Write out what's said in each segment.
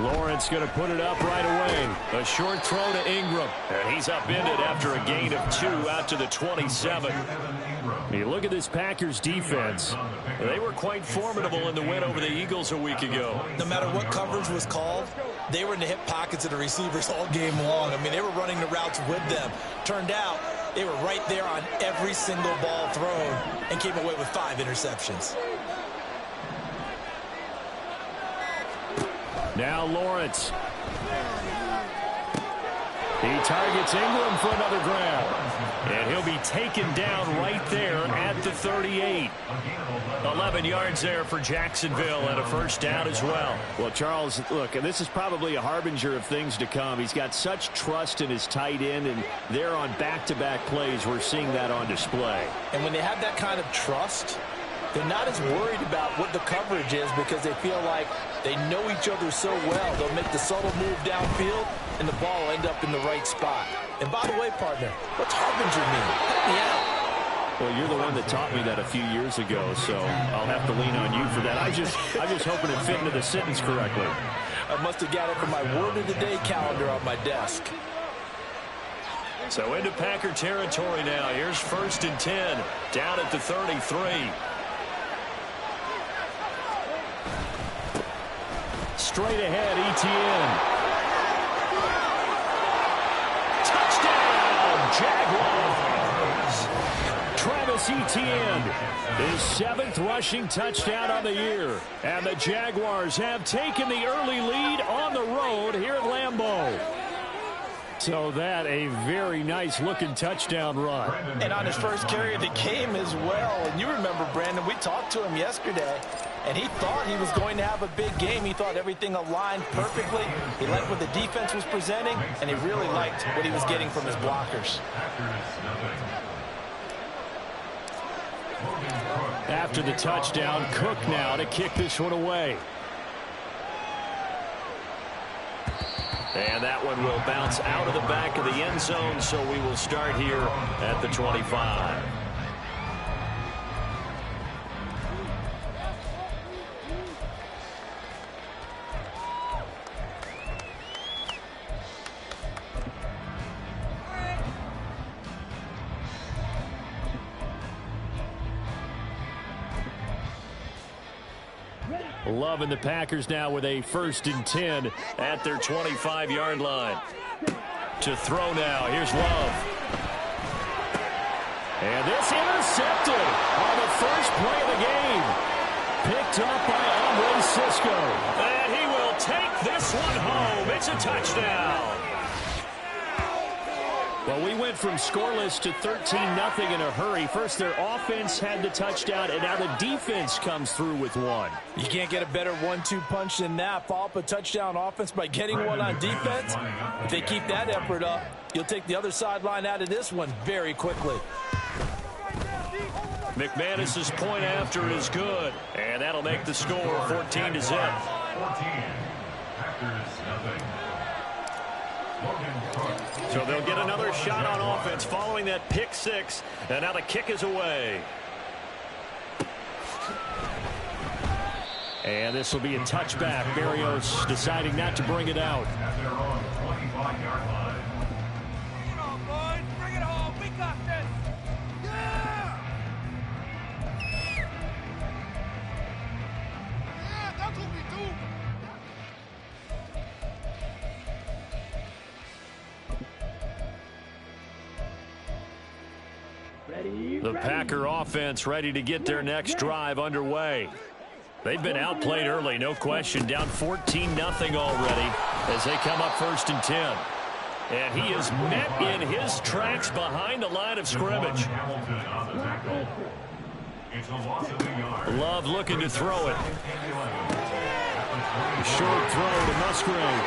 Lawrence going to put it up right away. A short throw to Ingram. And he's upended after a gain of 2 out to the 27. You look at this Packers defense. They were quite formidable in the win over the Eagles a week ago. No matter what coverage was called, they were in the hip pockets of the receivers all game long. I mean, they were running the routes with them. Turned out they were right there on every single ball thrown and came away with 5 interceptions. Now Lawrence. He targets Ingram for another grab. And he'll be taken down right there at the 38. 11 yards there for Jacksonville and a first down as well. Well, Charles, look, and this is probably a harbinger of things to come. He's got such trust in his tight end, and they're on back-to-back plays. We're seeing that on display. And when they have that kind of trust, they're not as worried about what the coverage is because they feel like they know each other so well. They'll make the subtle move downfield, and the ball will end up in the right spot. And by the way, partner, what's harbinger mean? Help me out. Well, you're the one that taught me that a few years ago, so I'll have to lean on you for that. I'm just hoping it fit into the sentence correctly. I must have got it from my word of the day calendar on my desk. So into Packer territory now. Here's 1st and 10 down at the 33. Straight ahead, Etienne. Touchdown, Jaguars. Travis Etienne, his 7th rushing touchdown on the year. And the Jaguars have taken the early lead on the road here at Lambeau. So that a very nice-looking touchdown run. And on his first carry of the game as well. And you remember, Brandon, we talked to him yesterday, and he thought he was going to have a big game. He thought everything aligned perfectly. He liked what the defense was presenting, and he really liked what he was getting from his blockers. After the touchdown, Crooke now to kick this one away. And that one will bounce out of the back of the end zone, so we will start here at the 25. Loving the Packers now with a 1st and 10 at their 25-yard line. To throw now. Here's Love. And this intercepted on the first play of the game. Picked up by Andre Cisco. And he will take this one home. It's a touchdown. Well, we went from scoreless to 13-0 in a hurry. First, their offense had the touchdown, and now the defense comes through with one. You can't get a better 1-2 punch than that. Follow up a touchdown offense by getting one on defense. If they keep that effort up, you'll take the other sideline out of this one very quickly. McManus's point after is good, and that'll make the score 14-0. So they'll get another shot on offense following that pick 6, and now the kick is away. And this will be a touchback. Berrios deciding not to bring it out. The Packer offense ready to get their next drive underway. They've been outplayed early, no question. Down 14-0 already as they come up 1st and 10. And he is met in his tracks behind the line of scrimmage. Love looking to throw it. Short throw to Musgrave.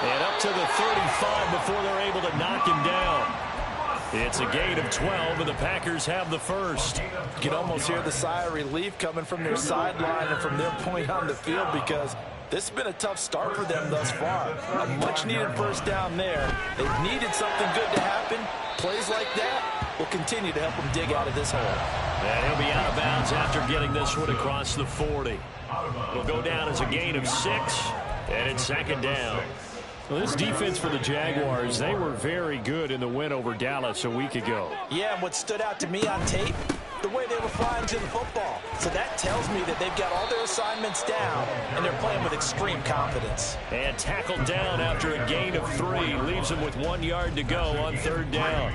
And up to the 35 before they're able to knock him down. It's a gain of 12, and the Packers have the first. You can almost hear the sigh of relief coming from their sideline and from their point on the field because this has been a tough start for them thus far. A much-needed first down there. They've needed something good to happen. Plays like that will continue to help them dig out of this hole. And he'll be out of bounds after getting this one across the 40. It'll go down as a gain of 6. And it's second down. Well, this defense for the Jaguars, they were very good in the win over Dallas a week ago. Yeah, and what stood out to me on tape, the way they were flying to the football. So that tells me that they've got all their assignments down, and they're playing with extreme confidence. And tackled down after a gain of 3. Leaves him with 1 yard to go on third down.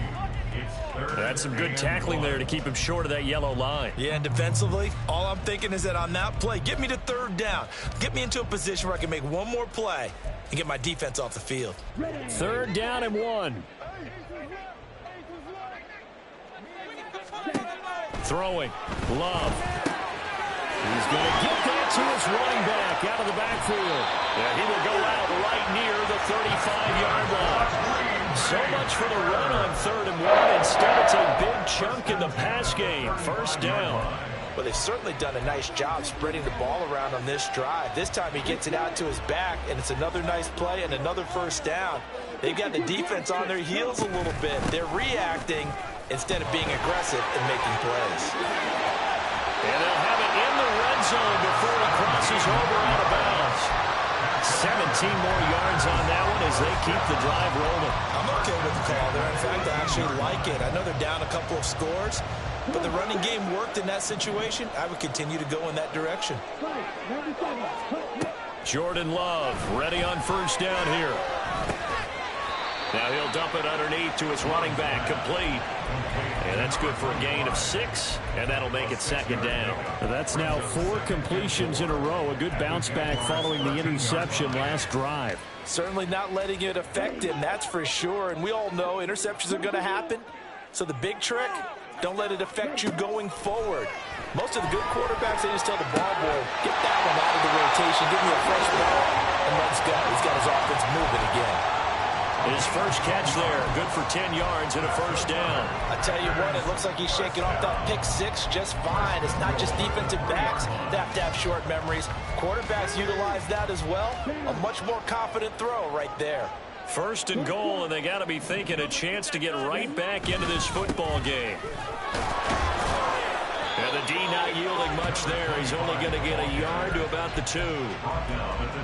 That's some good tackling there to keep him short of that yellow line. Yeah, and defensively, all I'm thinking is that on that play, get me to third down. Get me into a position where I can make one more play and get my defense off the field. Third down and 1. Throwing. Love. He's going to get that to his running back out of the backfield. And he will go out right near the 35-yard line. So much for the run on third and 1. Instead, it's a big chunk in the pass game. First down. Well, they've certainly done a nice job spreading the ball around on this drive. This time he gets it out to his back, and it's another nice play and another first down. They've got the defense on their heels a little bit. They're reacting instead of being aggressive and making plays. And they'll have it in the red zone before he crosses over out of bounds. 17 more yards on that one as they keep the drive rolling. I'm okay with the call there. In fact, I actually like it. I know they're down a couple of scores, but the running game worked in that situation. I would continue to go in that direction. Jordan Love ready on first down here. Now he'll dump it underneath to his running back, complete. And that's good for a gain of 6, and that'll make it second down. That's now 4 completions in a row. A good bounce back following the interception last drive. Certainly not letting it affect him, that's for sure. And we all know interceptions are going to happen. So the big trick, don't let it affect you going forward. Most of the good quarterbacks, they just tell the ball boy, get that one out of the rotation, give me a fresh ball, and let's go. He's got his offense moving again. His first catch there, good for 10 yards and a first down. I tell you what, it looks like he's shaking off that pick 6 just fine. It's not just defensive backs that have to have short memories. Quarterbacks utilize that as well. A much more confident throw right there. First and goal, and they got to be thinking a chance to get right back into this football game. And the D not yielding much there. He's only going to get a yard to about the 2.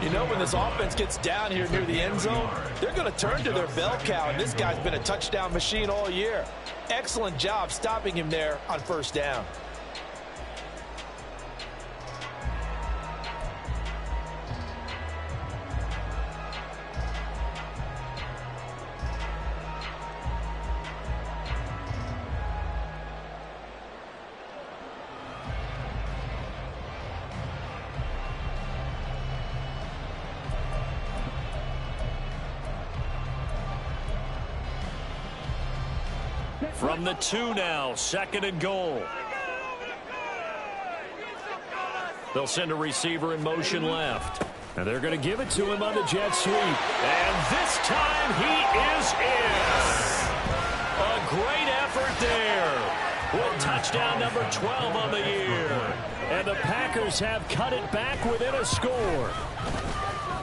You know, when this offense gets down here near the end zone, they're going to turn to their bell cow, and this guy's been a touchdown machine all year. Excellent job stopping him there on first down. From the 2 now, second and goal. They'll send a receiver in motion left. And they're going to give it to him on the jet sweep. And this time he is in. A great effort there. With touchdown number 12 on the year. And the Packers have cut it back within a score.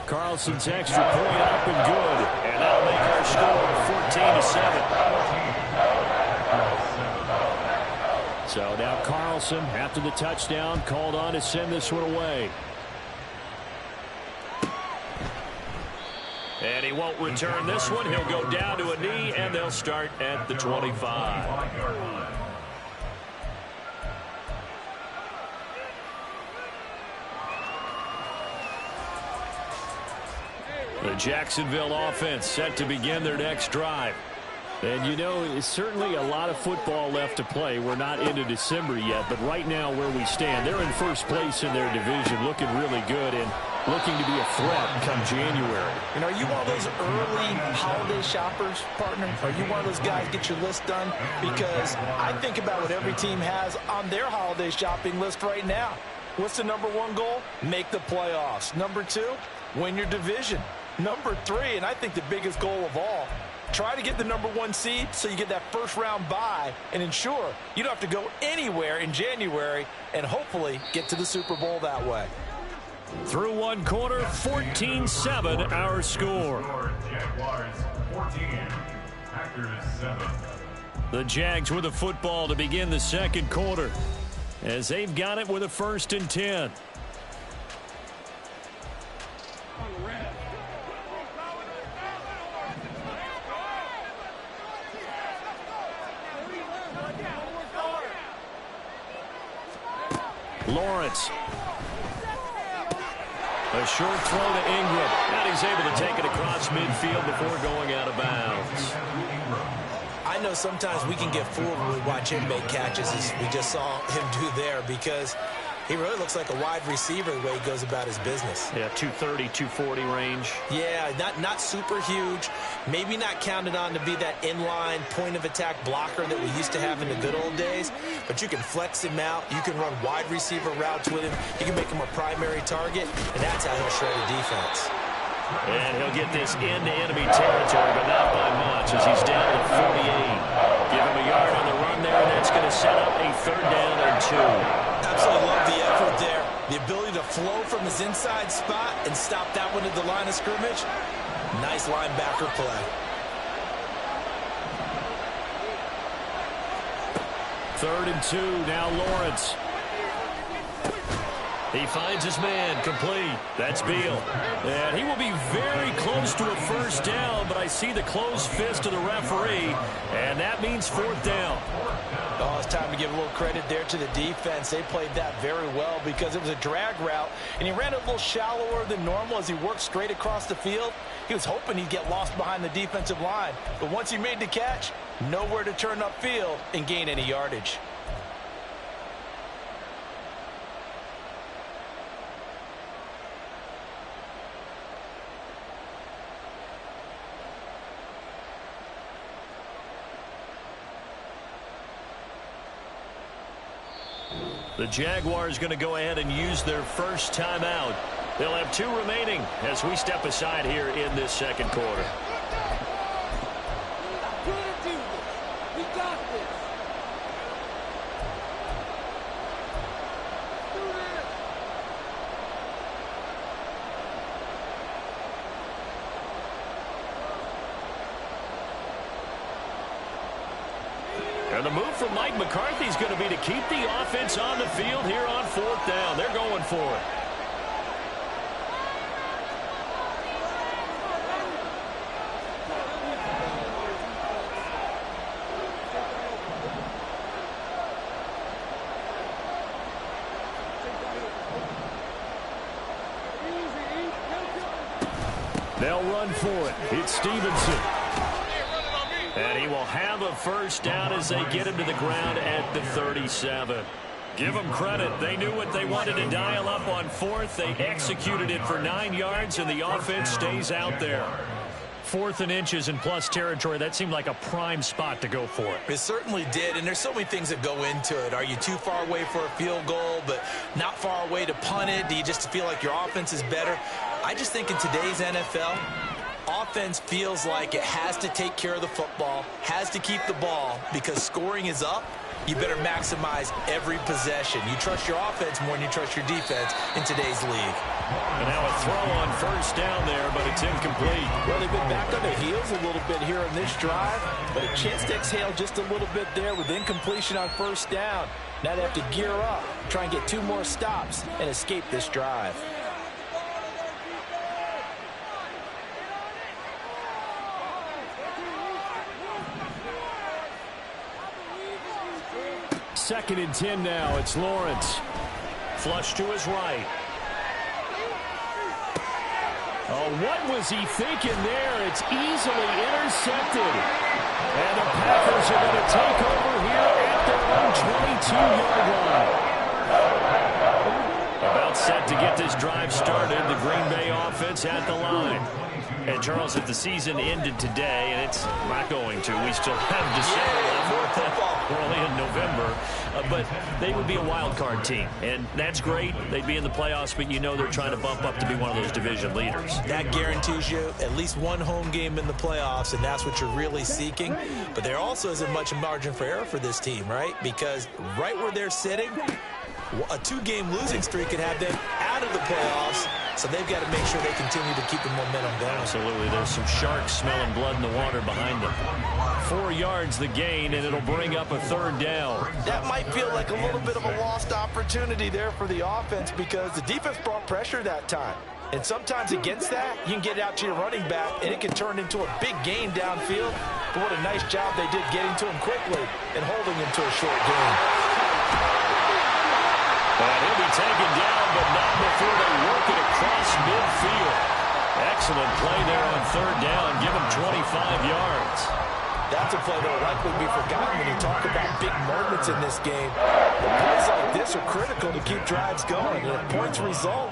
Carlson's extra point up and good. And that'll make our score 14-7. So now Carlson, after the touchdown, called on to send this one away. And he won't return this one. He'll go down to a knee, and they'll start at the 25. The Jacksonville offense set to begin their next drive. And, you know, it's certainly a lot of football left to play. We're not into December yet, but right now where we stand, they're in first place in their division, looking really good and looking to be a threat come January. And are you one of those early holiday shoppers, partner? Are you one of those guys get your list done? Because I think about what every team has on their holiday shopping list right now. What's the number 1 goal? Make the playoffs. Number 2, win your division. Number 3, and I think the biggest goal of all, try to get the number 1 seed so you get that first round bye and ensure you don't have to go anywhere in January and hopefully get to the Super Bowl that way. Through one quarter, 14-7 our score. Jaguars 14, Packers 7. The Jags with the football to begin the second quarter as they've got it with a 1st and 10. On the red. Lawrence. A short throw to Ingram. And he's able to take it across midfield before going out of bounds. I know sometimes we can get fooled when we watch him make catches, as we just saw him do there, because he really looks like a wide receiver the way he goes about his business. Yeah, 230, 240 range. Yeah, not super huge. Maybe not counted on to be that inline point-of-attack blocker that we used to have in the good old days. But you can flex him out. You can run wide receiver routes with him. You can make him a primary target, and that's how he'll shred a defense. And he'll get this into enemy territory, but not by much as he's down to 48. Give him a yard on the run there, and that's going to set up a 3rd down and 2. Absolutely love the effort there. The ability to flow from his inside spot and stop that one at the line of scrimmage. Nice linebacker play. 3rd and 2. Now Lawrence. He finds his man, complete. That's Beal. And he will be very close to a 1st down, but I see the closed fist of the referee, and that means 4th down. Oh, it's time to give a little credit there to the defense. They played that very well because it was a drag route, and he ran a little shallower than normal as he worked straight across the field. He was hoping he'd get lost behind the defensive line, but once he made the catch, nowhere to turn upfield and gain any yardage. The Jaguars going to go ahead and use their first timeout. They'll have 2 remaining as we step aside here in this 2nd quarter. And the move from Mike McCarthy is going to be to keep the offense on the field here on 4th down. They're going for it. They'll run for it. It's Stevenson. And he will have a 1st down as they get him to the ground at the 37. Give them credit. They knew what they wanted to dial up on 4th. They executed it for 9 yards, and the offense stays out there. 4th and inches in plus territory. That seemed like a prime spot to go for it. It certainly did, and there's so many things that go into it. Are you too far away for a field goal, but not far away to punt it? Do you just feel like your offense is better? I just think in today's NFL, offense feels like it has to take care of the football, has to keep the ball, because scoring is up. You better maximize every possession. You trust your offense more than you trust your defense in today's league. And now a throw on 1st down there, but it's incomplete. Well, they've been back on their heels a little bit here on this drive, but a chance to exhale just a little bit there with incompletion on 1st down. Now they have to gear up, try and get 2 more stops, and escape this drive. 2nd and 10 now. It's Lawrence. Flush to his right. Oh, what was he thinking there? It's easily intercepted. And the Packers are going to take over here at their own 22-yard line. About set to get this drive started. The Green Bay offense at the line. And, Charles, if the season ended today, and it's not going to, we still have December left. We're only in November. But they would be a wild card team. And that's great. They'd be in the playoffs, but you know they're trying to bump up to be one of those division leaders. That guarantees you at least 1 home game in the playoffs, and that's what you're really seeking. But there also isn't much margin for error for this team, right? Because right where they're sitting, a 2-game losing streak could have them out of the playoffs. So they've got to make sure they continue to keep the momentum going. Absolutely. There's some sharks smelling blood in the water behind them. 4 yards the gain, and it'll bring up a 3rd down. That might feel like a little bit of a lost opportunity there for the offense because the defense brought pressure that time. And sometimes against that, you can get out to your running back, and it can turn into a big gain downfield. But what a nice job they did getting to him quickly and holding him to a short gain. And he'll be taken down, but not before they work it across midfield. Excellent play there on third down. Give him 25 yards. That's a play that will likely be forgotten when you talk about big moments in this game. But plays like this are critical to keep drives going. And if points result,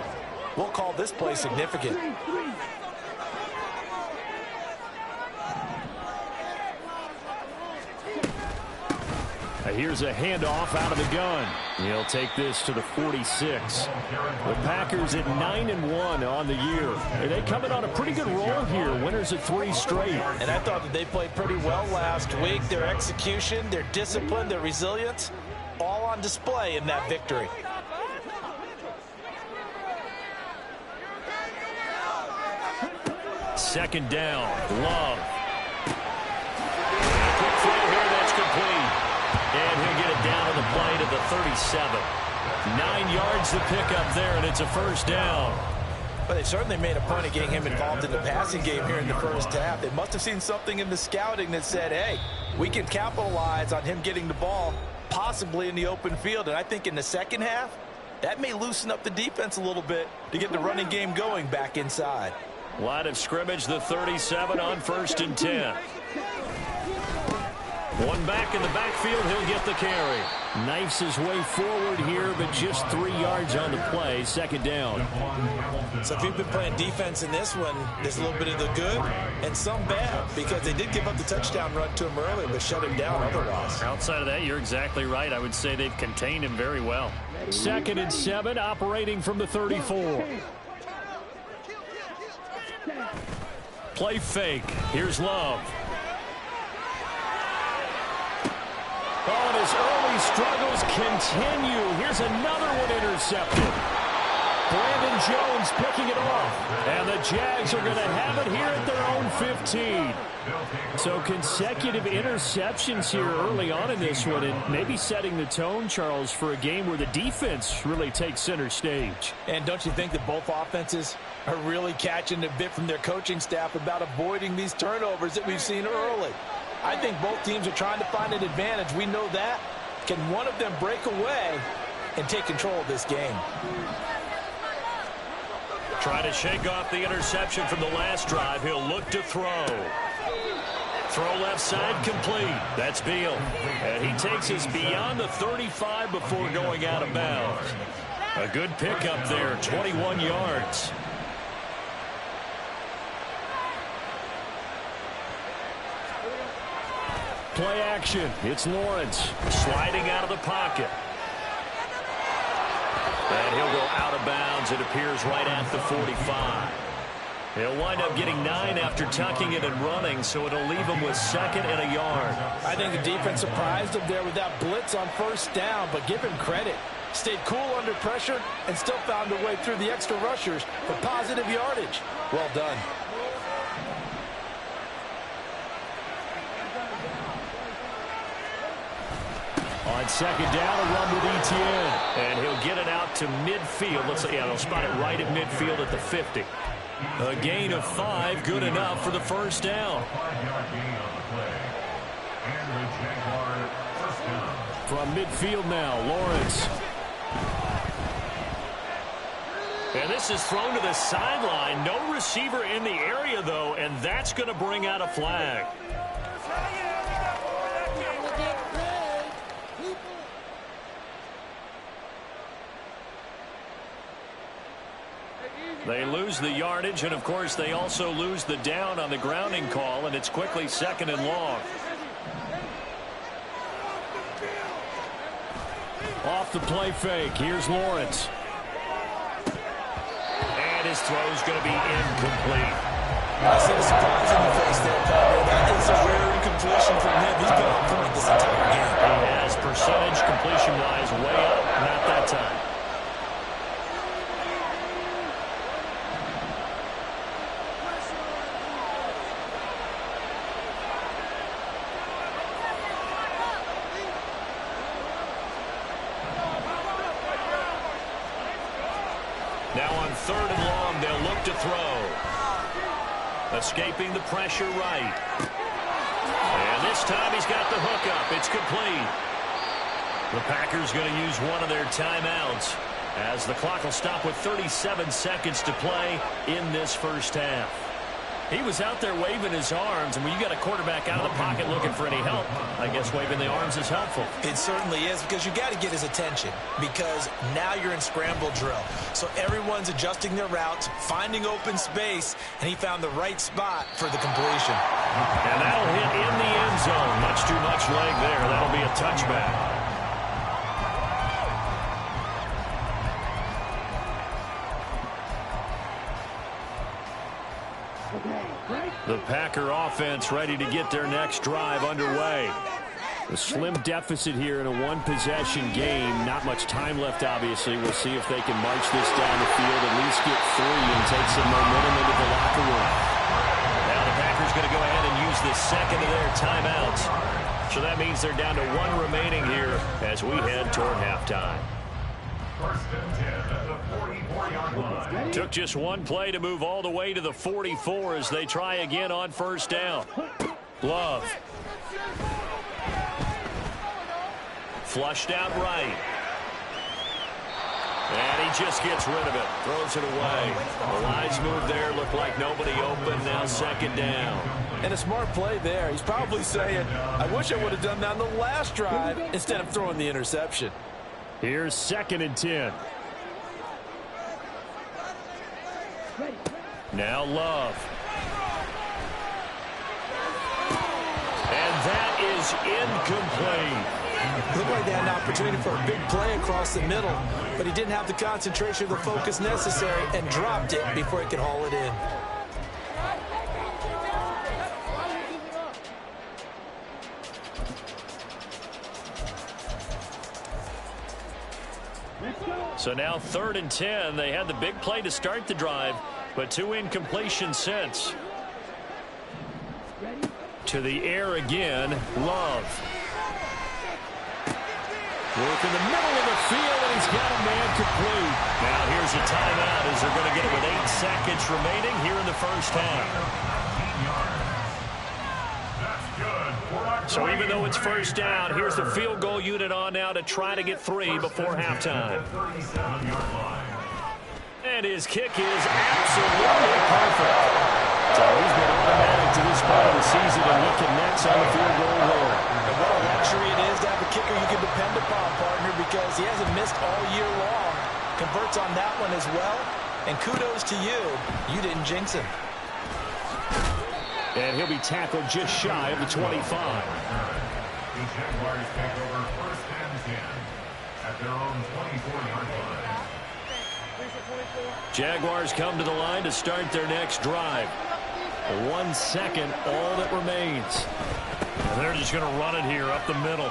we'll call this play significant. Here's a handoff out of the gun. He'll take this to the 46. The Packers at 9-1 on the year. They coming on a pretty good roll here. Winners of 3 straight. And I thought that they played pretty well last week. Their execution, their discipline, their resilience, all on display in that victory. Second down. Love. Quick throw here, that's complete. And he'll get it down to the play to the 37. 9 yards to pick up there, and it's a first down. But they certainly made a point of getting him involved in the passing game here in the first half. They must have seen something in the scouting that said, hey, we can capitalize on him getting the ball, possibly in the open field. And I think in the second half, that may loosen up the defense a little bit to get the running game going back inside. Line of scrimmage, the 37 on 1st and 10. One back in the backfield, he'll get the carry. Knifes his way forward here, but just 3 yards on the play. Second down. So if you've been playing defense in this one, there's a little bit of the good and some bad, because they did give up the touchdown run to him earlier, but shut him down otherwise. Outside of that, you're exactly right. I would say they've contained him very well. 2nd and 7, operating from the 34. Play fake. Here's Love. Oh, and his early struggles continue. Here's another one intercepted. Brandon Jones picking it off. And the Jags are going to have it here at their own 15. So consecutive interceptions here early on in this one, and maybe setting the tone, Charles, for a game where the defense really takes center stage. And don't you think that both offenses are really catching a bit from their coaching staff about avoiding these turnovers that we've seen early? I think both teams are trying to find an advantage. We know that. Can one of them break away and take control of this game? Try to shake off the interception from the last drive. He'll look to throw. Throw left side, complete. That's Beal. And he takes us beyond the 35 before going out of bounds. A good pickup there, 21 yards. Play action. It's Lawrence. Sliding out of the pocket. And he'll go out of bounds, it appears, right at the 45. He'll wind up getting 9 after tucking it and running, so it'll leave him with 2nd and a yard. I think the defense surprised him there with that blitz on first down, but give him credit. Stayed cool under pressure and still found a way through the extra rushers for positive yardage. Well done. On second down, a run with Etienne. And he'll get it out to midfield. Looks like, yeah, they'll spot it right at midfield at the 50. A gain of 5, good enough for the first down. 5-yard gain on the play. And the Jaguar first down. From midfield now, Lawrence. And this is thrown to the sideline. No receiver in the area, though, and that's going to bring out a flag. They lose the yardage, and, of course, they also lose the down on the grounding call, and it's quickly 2nd and long. Off the play fake. Here's Lawrence. And his throw's going to be incomplete. I see the surprise in the face there, Pablo. That is a rare incompletion from him. He's been on point this entire game. He has percentage completion-wise way up. Not that time. Now on 3rd and long, they'll look to throw. Escaping the pressure right. And this time he's got the hook up. It's complete. The Packers going to use one of their timeouts. as the clock will stop with 37 seconds to play in this first half. He was out there waving his arms, and when you got a quarterback out of the pocket looking for any help, I guess waving the arms is helpful. It certainly is, because you got to get his attention, because now you're in scramble drill. So everyone's adjusting their routes, finding open space, and he found the right spot for the completion. And that'll hit in the end zone. Much too much leg there. That'll be a touchback. The Packer offense ready to get their next drive underway. A slim deficit here in a one-possession game. Not much time left, obviously. We'll see if they can march this down the field, at least get 3 and take some momentum into the locker room. Now the Packers going to go ahead and use the second of their timeouts. So that means they're down to 1 remaining here as we head toward halftime. First and 10 at the 44-yard line. Took just one play to move all the way to the 44 as they try again on first down. Love. Flushed out right. And he just gets rid of it. Throws it away. The lines move there. Look like nobody open. Now second down. And a smart play there. He's probably saying, I wish I would have done that on the last drive instead of throwing the interception. Here's 2nd and 10. Now Love. And that is incomplete. Looked like they had an opportunity for a big play across the middle, but he didn't have the concentration or the focus necessary and dropped it before he could haul it in. So now 3rd and 10. They had the big play to start the drive, but 2 incompletions since. To the air again, Love. Work in the middle of the field, and he's got a man complete. Now here's a timeout as they're going to get it with 8 seconds remaining here in the first half. So even though it's first down, here's the field goal unit on now to try to get 3 before halftime. And his kick is absolutely perfect. So he's been automatic to this part of the season, and he connects on the field goal roll. And what a luxury it is to have a kicker you can depend upon, partner, because he hasn't missed all year long. Converts on that one as well. And kudos to you. You didn't jinx him. And he'll be tackled just shy of the 25. The Jaguars take over 1st and 10 at their own 24-yard line. Jaguars come to the line to start their next drive. 1 second, all that remains. And they're just going to run it here up the middle.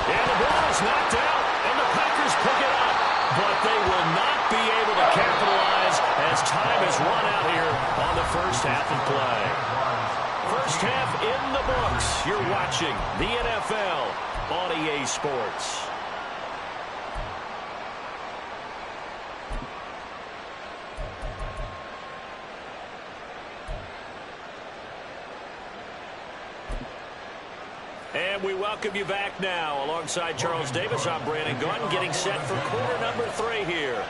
And the ball is knocked out, and the Packers pick it up. But they will not be able to capitalize as time has run out here on the first half of play. First half in the books. You're watching the NFL on EA Sports. And we welcome you back now. Alongside Charles Davis, I'm Brandon Gaudin, getting set for quarter number 3 here.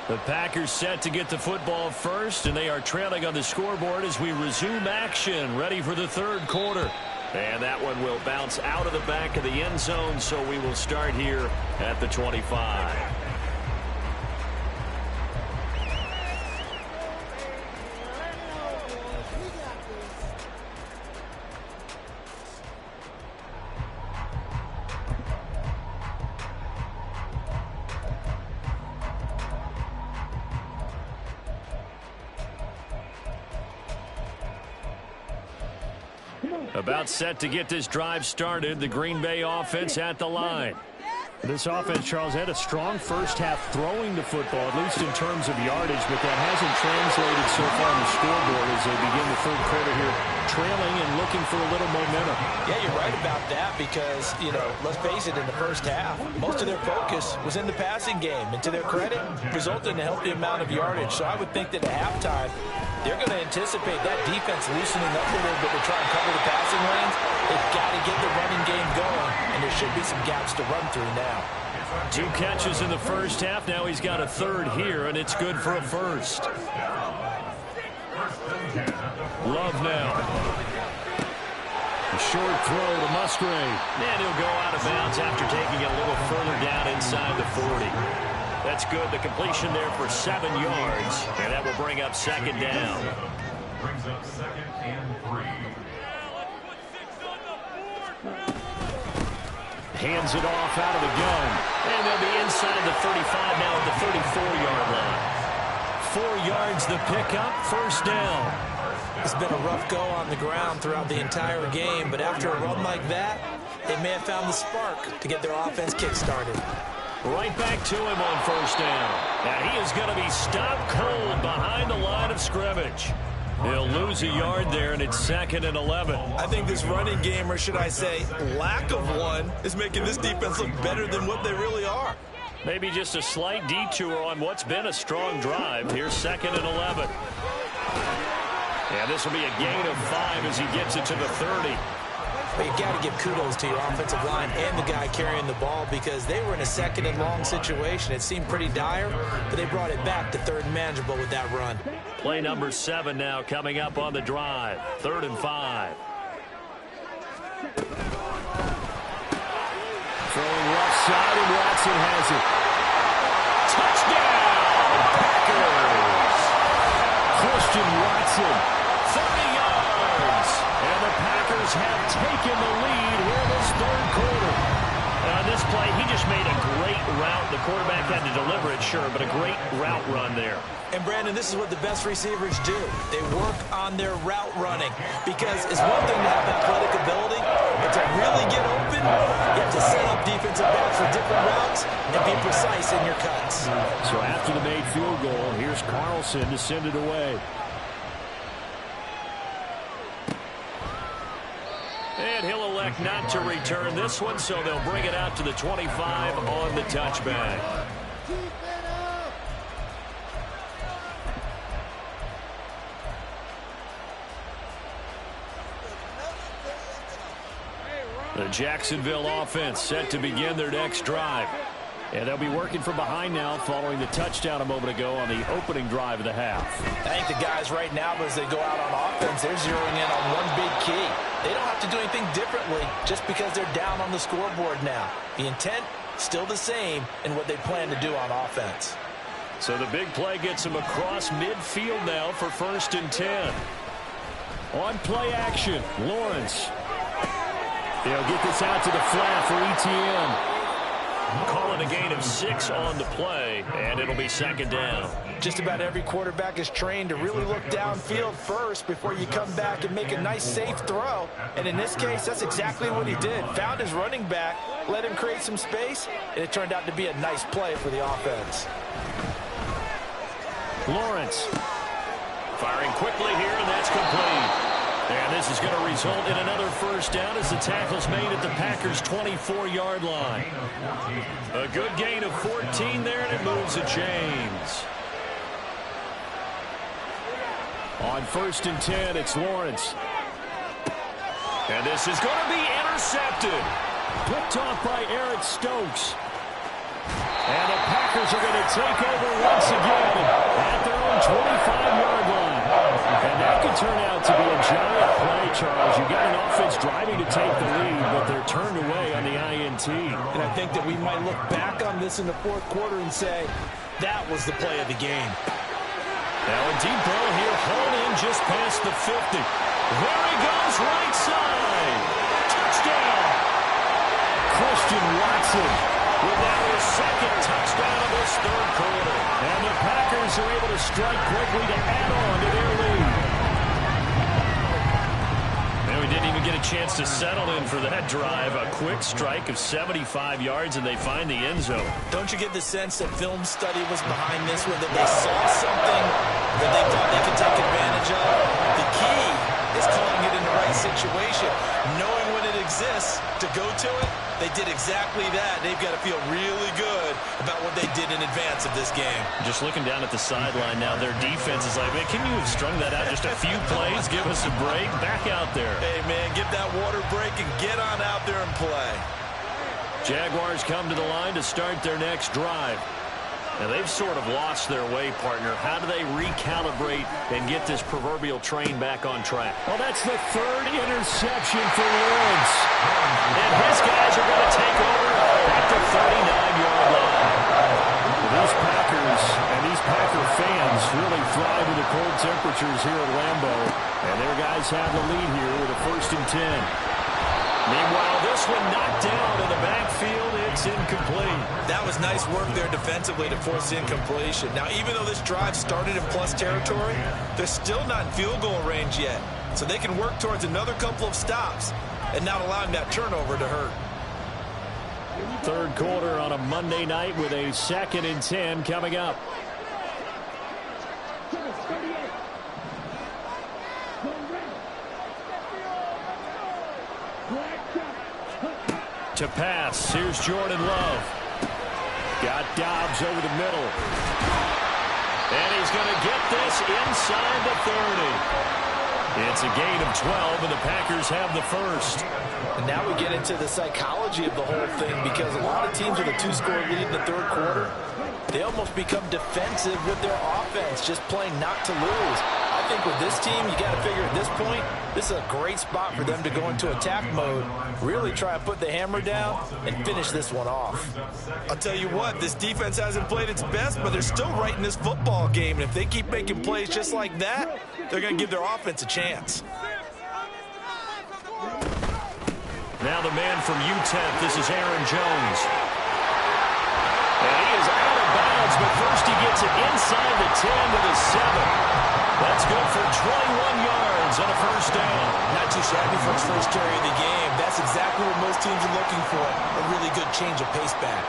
The Packers set to get the football first, and they are trailing on the scoreboard as we resume action, ready for the 3rd quarter. And that one will bounce out of the back of the end zone, so we will start here at the 25. About set to get this drive started. The Green Bay offense at the line. This offense, Charles, had a strong first half throwing the football, at least in terms of yardage, but that hasn't translated so far on the scoreboard as they begin the 3rd quarter here, trailing and looking for a little momentum. Yeah, you're right about that because, let's face it, in the first half, most of their focus was in the passing game. And to their credit, resulted in a healthy amount of yardage. So I would think that at halftime, they're going to anticipate that defense loosening up a little bit to try and cover the passing lanes. They've got to get the running game going, and there should be some gaps to run through now. 2 catches in the first half. Now he's got a third here, and it's good for a first. Love now. A short throw to Musgrave. And he'll go out of bounds after taking it a little further down inside the 40. That's good. The completion there for 7 yards, and that will bring up second down. Brings up 2nd and 3. Hands it off out of the gun. And they'll be inside the 35 now at the 34-yard line. 4 yards the pickup, first down. It's been a rough go on the ground throughout the entire game, but after a run like that, they may have found the spark to get their offense kick-started. Right back to him on first down. Now he is going to be stopped cold behind the line of scrimmage. He'll lose a yard there, and it's 2nd and 11. I think this running game, or should I say lack of one, is making this defense look better than what they really are. Maybe just a slight detour on what's been a strong drive. Here's 2nd and 11. And this will be a gain of 5 as he gets it to the 30. But you got to give kudos to your offensive line and the guy carrying the ball because they were in a 2nd and long situation. It seemed pretty dire, but they brought it back to 3rd and manageable with that run. Play number 7 now coming up on the drive. 3rd and 5. Throwing left side, and Watson has it. Touchdown, Packers! Christian Watson. 30 yards! And the Packers have taken the lead here this 3rd quarter. On this play, he just made a great route. The quarterback had to deliver it, sure, but a great route run there. And, Brandon, this is what the best receivers do. They work on their route running because it's one thing to have athletic ability, but to really get open, you have to set up defensive backs for different routes and be precise in your cuts. So after the made field goal, here's Carlson to send it away. And he'll elect not to return this one, so they'll bring it out to the 25 on the touchback. The Jacksonville offense set to begin their next drive. And they'll be working from behind now following the touchdown a moment ago on the opening drive of the half. I think the guys right now, as they go out on offense, they're zeroing in on one big key. They don't have to do anything differently just because they're down on the scoreboard now. The intent, still the same in what they plan to do on offense. So the big play gets them across midfield now for 1st and 10. On play action, Lawrence. They'll get this out to the flat for ETN. Calling a gain of 6 on the play, and it'll be 2nd down. Just about every quarterback is trained to really look downfield first before you come back and make a nice, safe throw. And in this case, that's exactly what he did. Found his running back, let him create some space, and it turned out to be a nice play for the offense. Lawrence. Firing quickly here, and that's complete. And this is going to result in another first down as the tackle's made at the Packers' 24-yard line. A good gain of 14 there, and it moves the chains. On 1st and 10, it's Lawrence. And this is going to be intercepted. Picked off by Eric Stokes. And the Packers are going to take over once again at their own 25-yard line. And that could turn out to be a giant play, Charles. You've got an offense driving to take the lead, but they're turned away on the INT. And I think that we might look back on this in the 4th quarter and say, that was the play of the game. Now a deep ball here, hauled in just past the 50. There he goes, right side. Touchdown. Christian Watson. With now his 2nd touchdown of this 3rd quarter. And the Packers are able to strike quickly to add on to their lead. And we didn't even get a chance to settle in for that drive. A quick strike of 75 yards, and they find the end zone. Don't you get the sense that film study was behind this one, that they saw something that they thought they could take advantage of? The key guys calling it in the right situation. Knowing when it exists to go to it, they did exactly that. They've got to feel really good about what they did in advance of this game. Just looking down at the sideline now, their defense is like, man, can you have strung that out just a few plays? Give us a break. Back out there. Hey, man, get that water break and get on out there and play. Jaguars come to the line to start their next drive. Now, they've sort of lost their way, partner. How do they recalibrate and get this proverbial train back on track? Well, that's the third interception for Lawrence. And his guys are going to take over at the 39-yard line. These Packers and these Packer fans really thrive in the cold temperatures here at Lambeau. And their guys have the lead here with a 1st and 10. Meanwhile, this one knocked down in the backfield. It's incomplete. That was nice work there defensively to force incompletion. Now, even though this drive started in plus territory, they're still not in field goal range yet. So they can work towards another couple of stops and not allowing that turnover to hurt. Third quarter on a Monday night with a 2nd and 10 coming up. To pass, here's Jordan Love. Got Dobbs over the middle. And he's going to get this inside the 30. It's a gain of 12, and the Packers have the first. And now we get into the psychology of the whole thing, because a lot of teams with a 2-score lead in the third quarter, they almost become defensive with their offense, just playing not to lose. I think with this team, you got to figure at this point, this is a great spot for them to go into attack mode, really try and put the hammer down and finish this one off. I'll tell you what, this defense hasn't played its best, but they're still right in this football game. And if they keep making plays just like that, they're going to give their offense a chance. Now the man from UTEP, this is Aaron Jones. And he is out of bounds, but first he gets it inside the 10 to the 7. That's good for 21 yards and a first down. Not too shabby for his first carry of the game. That's exactly what most teams are looking for, a really good change of pace back.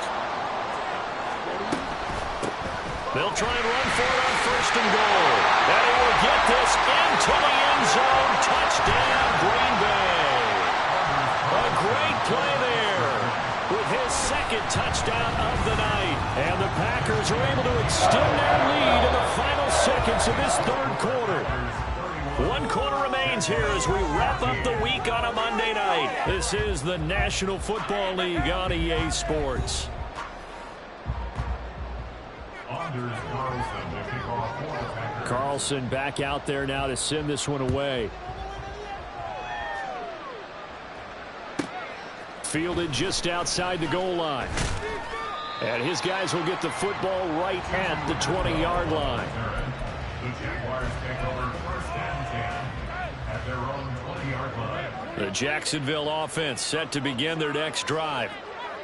They'll try and run for it on 1st and goal. And he will get this into the end zone. Touchdown, Green Bay. A great play there with his 2nd touchdown of the night. And the Packers are able to extend their lead in the final seconds of this third quarter. 1 quarter remains here as we wrap up the week on a Monday night. This is the National Football League on EA Sports. Carlson back out there now to send this one away. Fielded just outside the goal line. And his guys will get the football right at the 20-yard line. The Jaguars take over 1st and 10 at their own 20-yard line. The Jacksonville offense set to begin their next drive.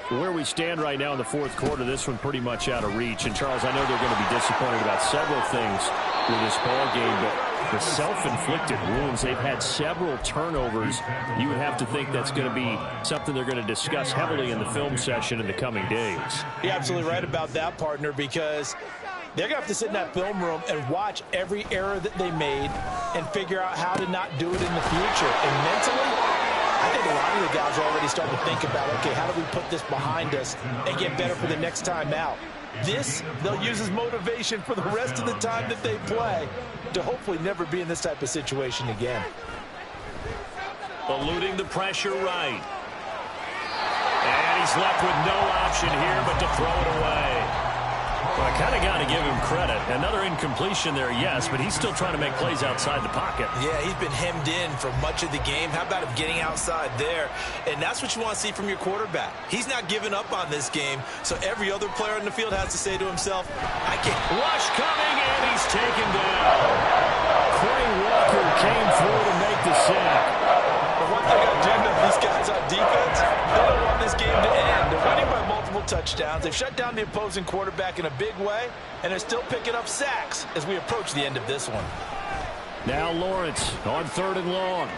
Where we stand right now in the fourth quarter, this one pretty much out of reach. And, Charles, I know they're going to be disappointed about several things with this ball game, but the self-inflicted wounds, they've had several turnovers. You would have to think that's going to be something they're going to discuss heavily in the film session in the coming days. You're absolutely right about that, partner, because they're going to have to sit in that film room and watch every error that they made and figure out how to not do it in the future. And mentally, I think a lot of the guys are already starting to think about, okay, how do we put this behind us and get better for the next time out? This, they'll use as motivation for the rest of the time that they play to hopefully never be in this type of situation again. Eluding the pressure right. And he's left with no option here but to throw it away. Well, I kind of got to give him credit. Another incompletion there, yes, but he's still trying to make plays outside the pocket. Yeah, he's been hemmed in for much of the game. How about him getting outside there? And that's what you want to see from your quarterback. He's not giving up on this game, so every other player in the field has to say to himself, I can't. Rush coming, and he's taken down. Quay Walker came through to make the sack. But what they're going to do to these guys on defense, they don't want this game to end. They're winning by multiple touchdowns. They've shut down the opposing quarterback in a big way, and they're still picking up sacks as we approach the end of this one. Now Lawrence on 3rd and long.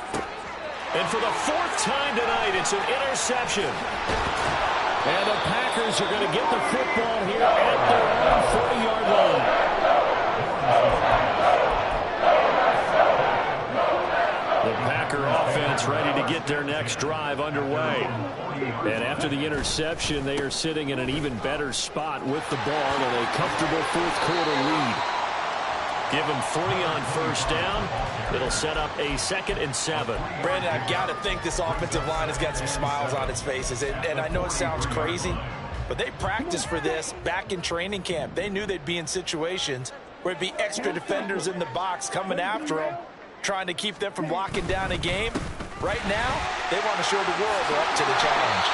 And for the 4th time tonight, it's an interception. And the Packers are going to get the football here at their own 40-yard line. The get their next drive underway. And after the interception, they are sitting in an even better spot with the ball in a comfortable fourth-quarter lead. Give them 40 on first down. It'll set up a 2nd and 7. Brandon, I've got to think this offensive line has got some smiles on its faces. And I know it sounds crazy, but they practiced for this back in training camp. They knew they'd be in situations where it'd be extra defenders in the box coming after them, trying to keep them from locking down a game. Right now, they want to show the world they're up to the challenge.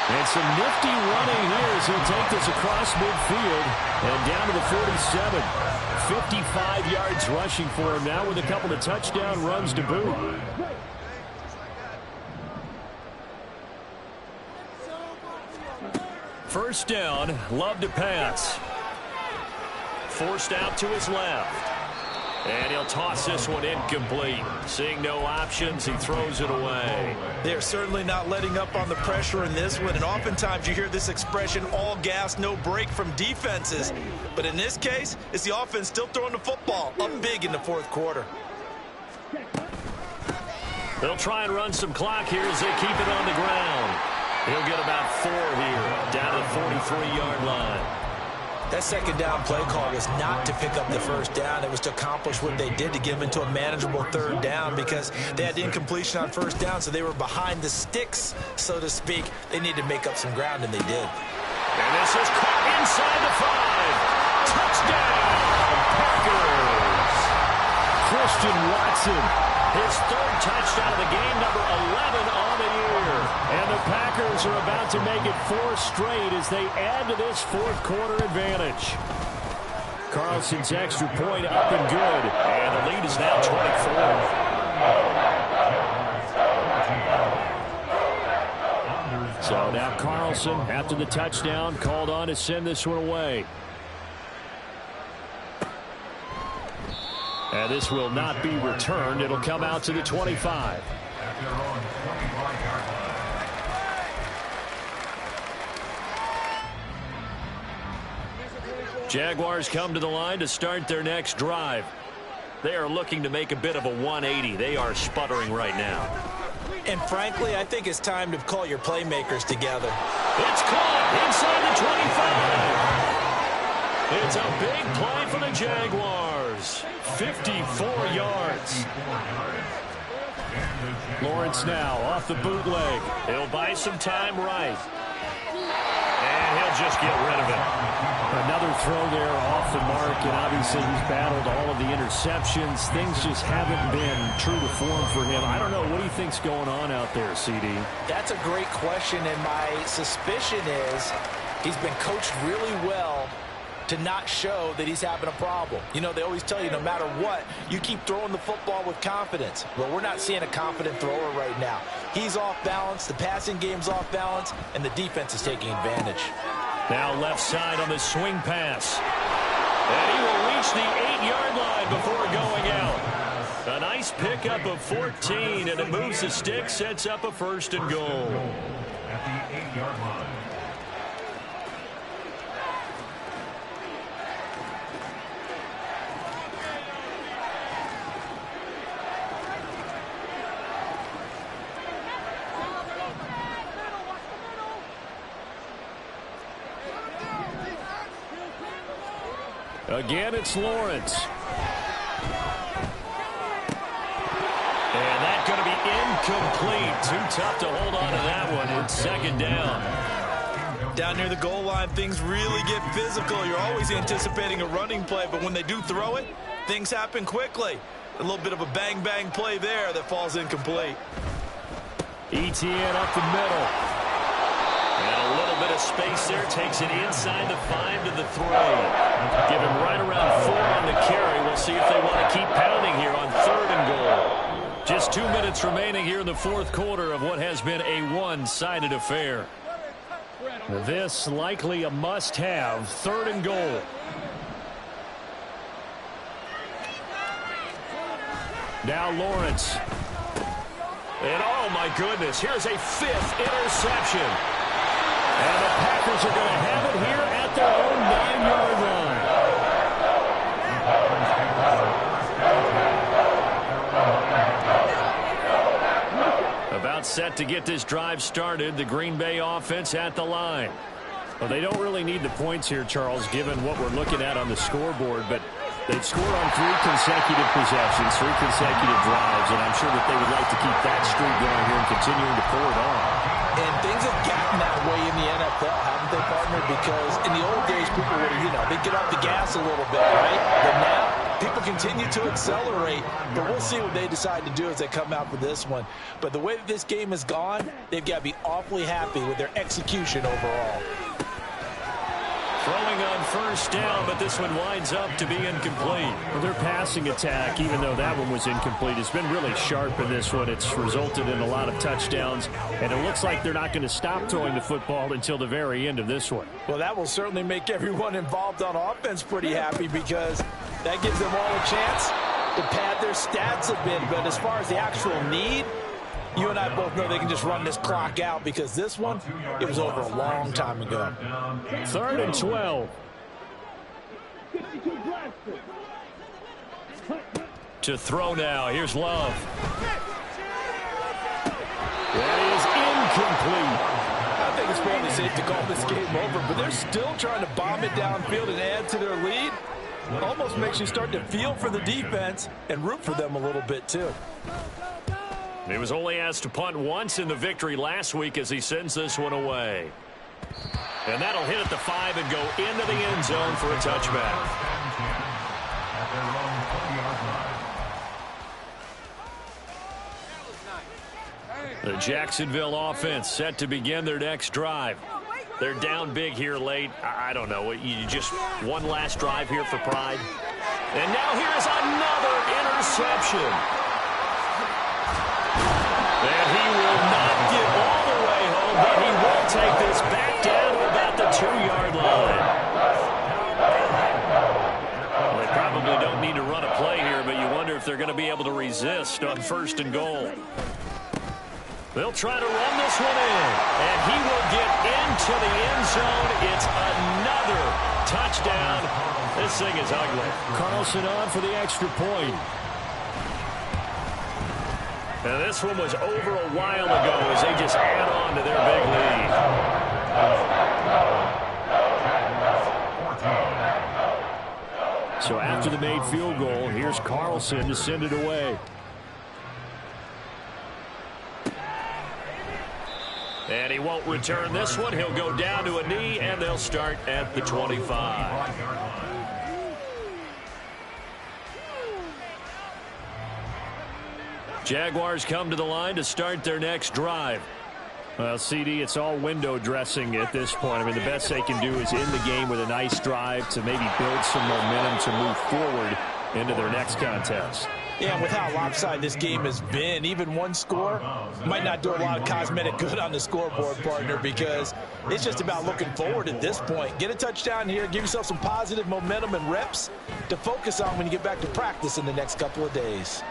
And some nifty running here as he'll take this across midfield and down to the 47. 55 yards rushing for him now with a couple of touchdown runs to boot. First down, Love to pass. Forced out to his left. And he'll toss this one incomplete. Seeing no options, he throws it away. They're certainly not letting up on the pressure in this one, and oftentimes you hear this expression, all gas, no break from defenses. But in this case, it's the offense still throwing the football up big in the fourth quarter. They'll try and run some clock here as they keep it on the ground. He'll get about 4 here, down to the 43-yard line. That second down play call was not to pick up the first down. It was to accomplish what they did, to get them into a manageable third down, because they had incompletion on first down, so they were behind the sticks, so to speak. They needed to make up some ground, and they did. And this is caught inside the 5. Touchdown, Packers. Christian Watson, his 3rd touchdown of the game, number 11 on the year. And the Packers are about to make it 4 straight as they add to this fourth-quarter advantage. Carlson's extra point up and good. And the lead is now 24. So now Carlson, after the touchdown, called on to send this one away. And this will not be returned. It'll come out to the 25. Jaguars come to the line to start their next drive. They are looking to make a bit of a 180. They are sputtering right now. And frankly, I think it's time to call your playmakers together. It's caught inside the 25. It's a big play for the Jaguars. 54 yards. Lawrence now off the bootleg. He'll buy some time right. And he'll just get rid of it. Another throw there off the mark, and obviously he's battled all of the interceptions. Things just haven't been true to form for him. I don't know. What do you think's going on out there, CD? That's a great question, and my suspicion is he's been coached really well to not show that he's having a problem. You know, they always tell you no matter what, you keep throwing the football with confidence. Well, we're not seeing a confident thrower right now. He's off balance, the passing game's off balance, and the defense is taking advantage. Now left side on the swing pass. And he will reach the 8-yard line before going out. A nice pickup of 14, and it moves the stick, sets up a 1st and goal. At the 8-yard line. Again, it's Lawrence. And that's going to be incomplete. Too tough to hold on to that one. It's 2nd down. Down near the goal line, things really get physical. You're always anticipating a running play, but when they do throw it, things happen quickly. A little bit of a bang-bang play there that falls incomplete. ETN up the middle. And a little bit of space there. Takes it inside the 5 to the 3. Give him right around 4 on the carry. We'll see if they want to keep pounding here on 3rd and goal. Just 2 minutes remaining here in the fourth quarter of what has been a one-sided affair. This likely a must-have. 3rd and goal. Now Lawrence. And oh my goodness, here's a 5th interception. And the Packers are going to have it here at their own 9-yard line. set to get this drive started. The Green Bay offense at the line. Well, they don't really need the points here, Charles, given what we're looking at on the scoreboard, but they've scored on 3 consecutive possessions, 3 consecutive drives, and I'm sure that they would like to keep that streak going here and continuing to pour it on. And things have gotten that way in the NFL, haven't they, partner? Because in the old days, people would, they'd get off the gas a little bit, right? But now, people continue to accelerate, but we'll see what they decide to do as they come out for this one. But the way that this game has gone, they've got to be awfully happy with their execution overall. Throwing on first down, but this one winds up to be incomplete. Well, their passing attack, even though that one was incomplete, has been really sharp in this one. It's resulted in a lot of touchdowns, and it looks like they're not going to stop throwing the football until the very end of this one. Well, that will certainly make everyone involved on offense pretty happy because that gives them all a chance to pad their stats a bit. But as far as the actual need, you and I both know they can just run this clock out because this one, it was over a long time ago. 3rd and 12. To throw now. Here's Love. That is incomplete. I think it's fairly safe to call this game over, but they're still trying to bomb it downfield and add to their lead. Almost makes you start to feel for the defense and root for them a little bit, too. He was only asked to punt once in the victory last week as he sends this one away. And that'll hit at the 5 and go into the end zone for a touchback. The Jacksonville offense set to begin their next drive. They're down big here late. I don't know. You just one last drive here for pride. And now here's another interception. And he will not get all the way home, but he will take this back down to about the 2-yard line. Well, they probably don't need to run a play here, but you wonder if they're going to be able to resist on 1st and goal. They'll try to run this one in, and he will get into the end zone. It's another touchdown. This thing is ugly. Carlson on for the extra point. Now, this one was over a while ago as they just add on to their big lead. So after the made field goal, here's Carlson to send it away. And he won't return this one. He'll go down to a knee, and they'll start at the 25. Jaguars come to the line to start their next drive. Well, CD, it's all window dressing at this point. I mean, the best they can do is end the game with a nice drive to maybe build some momentum to move forward into their next contest. Yeah, with how lopsided this game has been, even one score might not do a lot of cosmetic good on the scoreboard, partner, because it's just about looking forward at this point. Get a touchdown here, give yourself some positive momentum and reps to focus on when you get back to practice in the next couple of days.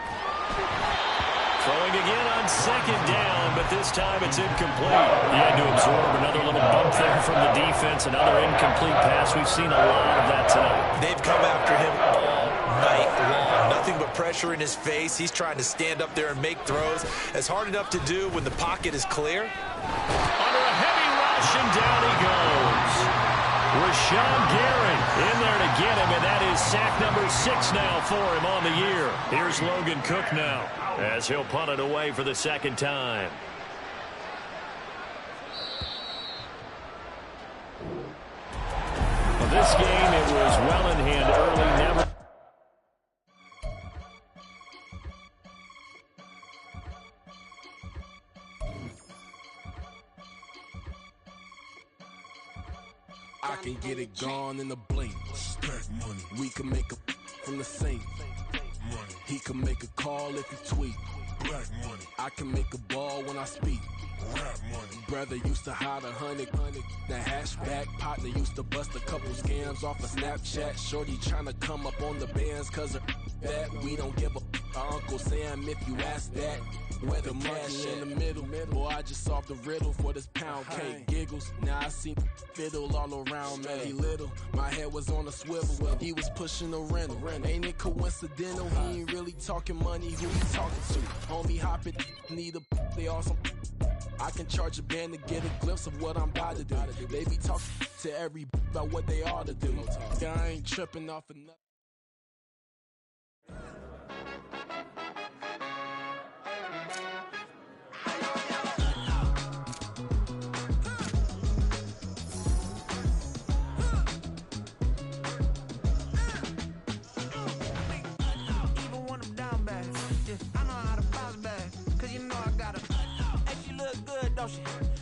Throwing again on 2nd down, but this time it's incomplete. He had to absorb another little bump there from the defense, another incomplete pass. We've seen a lot of that tonight. They've come after him all night long. Nothing but pressure in his face. He's trying to stand up there and make throws. It's hard enough to do when the pocket is clear. Under a heavy rush, and down he goes. Rashawn Gary in there to get him, and that is sack number 6 now for him on the year. Here's Logan Cook now as he'll punt it away for the 2nd time. Well, this game, it was well in hand early, never. I can get it gone in a blink. We can make a from the sink. He can make a call if he tweet. I can make a ball when I speak. Brother used to hide 100. The hashback partner used to bust a couple scams off of Snapchat. Shorty tryna come up on the bands cause of that. We don't give a Uncle Sam, if you ask that. Where the money in the middle. Boy, I just solved the riddle for this pound cake. Giggles, now I see fiddle all around me. He little, my head was on a swivel. He was pushing a rental. Ain't it coincidental? He ain't really talking money. Who he talking to? Homie hopping, need a they awesome. I can charge a band to get a glimpse of what I'm about to do. They be talking to every about what they ought to do. I ain't tripping off of nothing.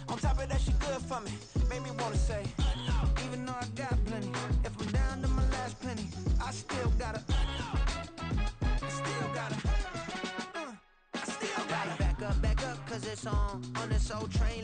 On top of that, she good for me. Made me wanna say, even though I got plenty, if I'm down to my last penny, I still gotta back up, cause it's on this old train line.